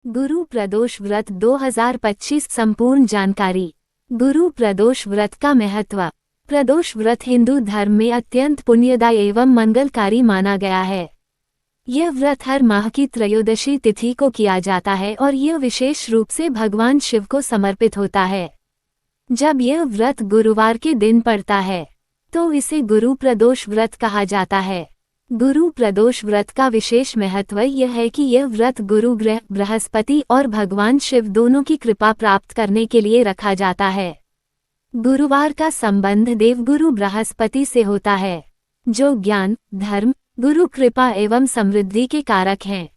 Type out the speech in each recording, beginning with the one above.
गुरु प्रदोष व्रत 2025 संपूर्ण जानकारी। गुरु प्रदोष व्रत का महत्व। प्रदोष व्रत हिंदू धर्म में अत्यंत पुण्यदायी एवं मंगलकारी माना गया है। यह व्रत हर माह की त्रयोदशी तिथि को किया जाता है और यह विशेष रूप से भगवान शिव को समर्पित होता है। जब यह व्रत गुरुवार के दिन पड़ता है तो इसे गुरु प्रदोष व्रत कहा जाता है। गुरु प्रदोष व्रत का विशेष महत्व यह है कि यह व्रत गुरु ग्रह बृहस्पति और भगवान शिव दोनों की कृपा प्राप्त करने के लिए रखा जाता है। गुरुवार का संबंध देवगुरु बृहस्पति से होता है, जो ज्ञान, धर्म, गुरु कृपा एवं समृद्धि के कारक हैं।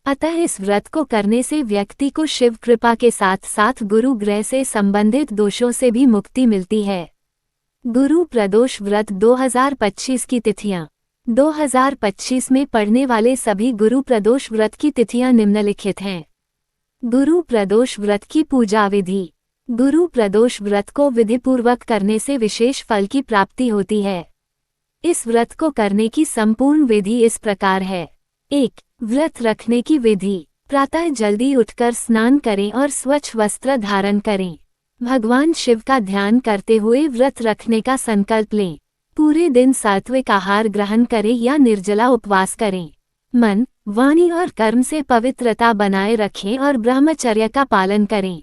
अतः इस व्रत को करने से व्यक्ति को शिव कृपा के साथ साथ गुरु ग्रह से संबंधित दोषों से भी मुक्ति मिलती है। गुरु प्रदोष व्रत 2025 की तिथियां। 2025 में पड़ने वाले सभी गुरु प्रदोष व्रत की तिथियां निम्नलिखित हैं। गुरु प्रदोष व्रत की पूजा विधि। गुरु प्रदोष व्रत को विधिपूर्वक करने से विशेष फल की प्राप्ति होती है। इस व्रत को करने की संपूर्ण विधि इस प्रकार है। 1. व्रत रखने की विधि। प्रातः जल्दी उठकर स्नान करें और स्वच्छ वस्त्र धारण करें। भगवान शिव का ध्यान करते हुए व्रत रखने का संकल्प लें। पूरे दिन सात्विक आहार ग्रहण करें या निर्जला उपवास करें। मन, वाणी और कर्म से पवित्रता बनाए रखें और ब्रह्मचर्य का पालन करें।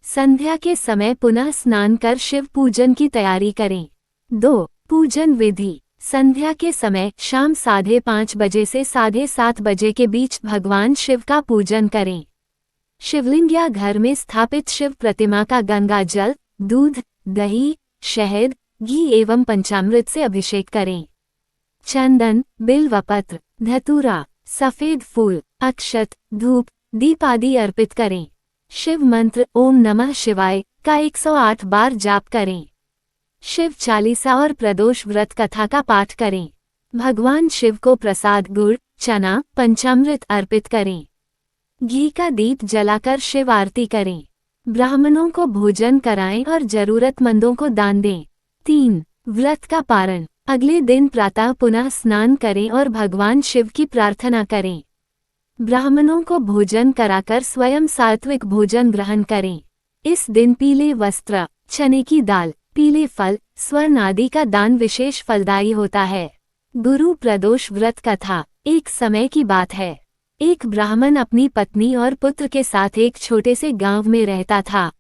संध्या के समय पुनः स्नान कर शिव पूजन की तैयारी करें। 2. पूजन विधि। संध्या के समय शाम 5:30 बजे से 7:30 बजे के बीच भगवान शिव का पूजन करें। शिवलिंग या घर में स्थापित शिव प्रतिमा का गंगा जल, दूध, दही, शहद, घी एवं पंचामृत से अभिषेक करें। चंदन, बिल्वपत्र, धतूरा, सफेद फूल, अक्षत, धूप, दीप आदि अर्पित करें। शिव मंत्र ओम नमः शिवाय का 108 बार जाप करें। शिव चालीसा और प्रदोष व्रत कथा का पाठ करें। भगवान शिव को प्रसाद गुड़, चना, पंचामृत अर्पित करें। घी का दीप जलाकर शिव आरती करें। ब्राह्मणों को भोजन कराएं और जरूरतमंदों को दान दें। 3. व्रत का पारण। अगले दिन प्रातः पुनः स्नान करें और भगवान शिव की प्रार्थना करें। ब्राह्मणों को भोजन कराकर स्वयं सात्विक भोजन ग्रहण करें। इस दिन पीले वस्त्र, चने की दाल, पीले फल, स्वर्ण आदि का दान विशेष फलदायी होता है। गुरु प्रदोष व्रत कथा। एक समय की बात है। एक ब्राह्मण अपनी पत्नी और पुत्र के साथ एक छोटे से गांव में रहता था।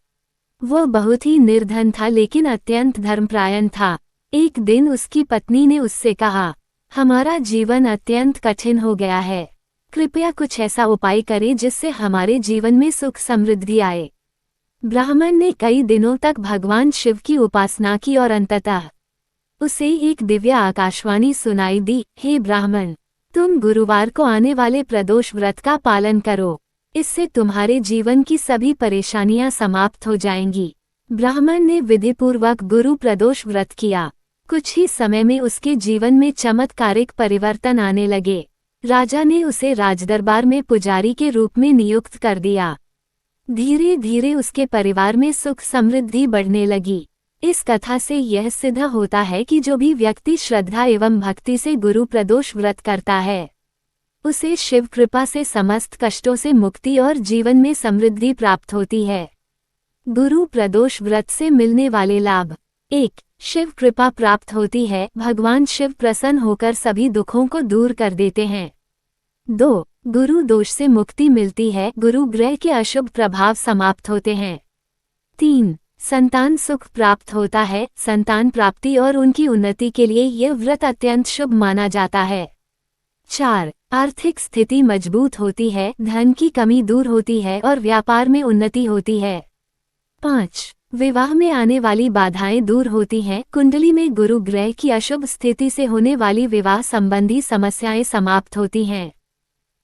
वह बहुत ही निर्धन था लेकिन अत्यंत धर्मपरायण था। एक दिन उसकी पत्नी ने उससे कहा, हमारा जीवन अत्यंत कठिन हो गया है, कृपया कुछ ऐसा उपाय करें जिससे हमारे जीवन में सुख समृद्धि आए। ब्राह्मण ने कई दिनों तक भगवान शिव की उपासना की और अंततः उसे एक दिव्य आकाशवाणी सुनाई दी, हे ब्राह्मण, तुम गुरुवार को आने वाले प्रदोष व्रत का पालन करो, इससे तुम्हारे जीवन की सभी परेशानियां समाप्त हो जाएंगी। ब्राह्मण ने विधिपूर्वक गुरु प्रदोष व्रत किया। कुछ ही समय में उसके जीवन में चमत्कारिक परिवर्तन आने लगे। राजा ने उसे राजदरबार में पुजारी के रूप में नियुक्त कर दिया। धीरे धीरे उसके परिवार में सुख समृद्धि बढ़ने लगी। इस कथा से यह सिद्ध होता है कि जो भी व्यक्ति श्रद्धा एवं भक्ति से गुरु प्रदोष व्रत करता है, उसे शिव कृपा से समस्त कष्टों से मुक्ति और जीवन में समृद्धि प्राप्त होती है। गुरु प्रदोष व्रत से मिलने वाले लाभ। 1. शिव कृपा प्राप्त होती है। भगवान शिव प्रसन्न होकर सभी दुखों को दूर कर देते हैं। 2. गुरु दोष से मुक्ति मिलती है। गुरु ग्रह के अशुभ प्रभाव समाप्त होते हैं। 3. संतान सुख प्राप्त होता है। संतान प्राप्ति और उनकी उन्नति के लिए यह व्रत अत्यंत शुभ माना जाता है। 4. आर्थिक स्थिति मजबूत होती है, धन की कमी दूर होती है और व्यापार में उन्नति होती है। 5. विवाह में आने वाली बाधाएं दूर होती हैं। कुंडली में गुरु ग्रह की अशुभ स्थिति से होने वाली विवाह संबंधी समस्याएं समाप्त होती हैं।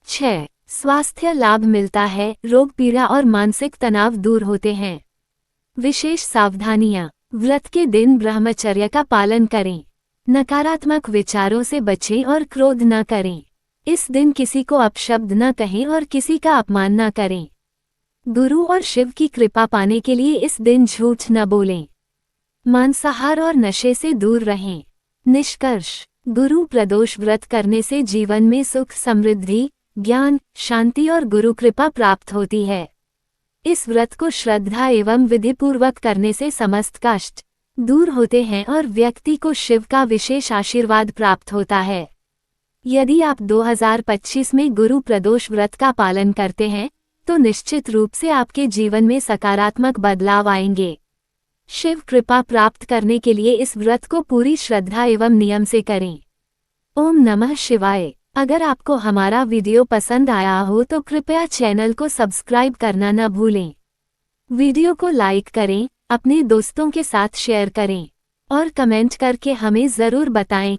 6. स्वास्थ्य लाभ मिलता है। रोग पीड़ा और मानसिक तनाव दूर होते हैं। विशेष सावधानियां। व्रत के दिन ब्रह्मचर्य का पालन करें। नकारात्मक विचारों से बचें और क्रोध न करें। इस दिन किसी को अपशब्द न कहें और किसी का अपमान न करें। गुरु और शिव की कृपा पाने के लिए इस दिन झूठ न बोलें। मांसाहार और नशे से दूर रहें। निष्कर्ष। गुरु प्रदोष व्रत करने से जीवन में सुख समृद्धि, ज्ञान, शांति और गुरु कृपा प्राप्त होती है। इस व्रत को श्रद्धा एवं विधिपूर्वक करने से समस्त कष्ट दूर होते हैं और व्यक्ति को शिव का विशेष आशीर्वाद प्राप्त होता है। यदि आप 2025 में गुरु प्रदोष व्रत का पालन करते हैं तो निश्चित रूप से आपके जीवन में सकारात्मक बदलाव आएंगे। शिव कृपा प्राप्त करने के लिए इस व्रत को पूरी श्रद्धा एवं नियम से करें। ओम नमः शिवाय। अगर आपको हमारा वीडियो पसंद आया हो तो कृपया चैनल को सब्सक्राइब करना न भूलें। वीडियो को लाइक करें, अपने दोस्तों के साथ शेयर करें और कमेंट करके हमें ज़रूर बताएं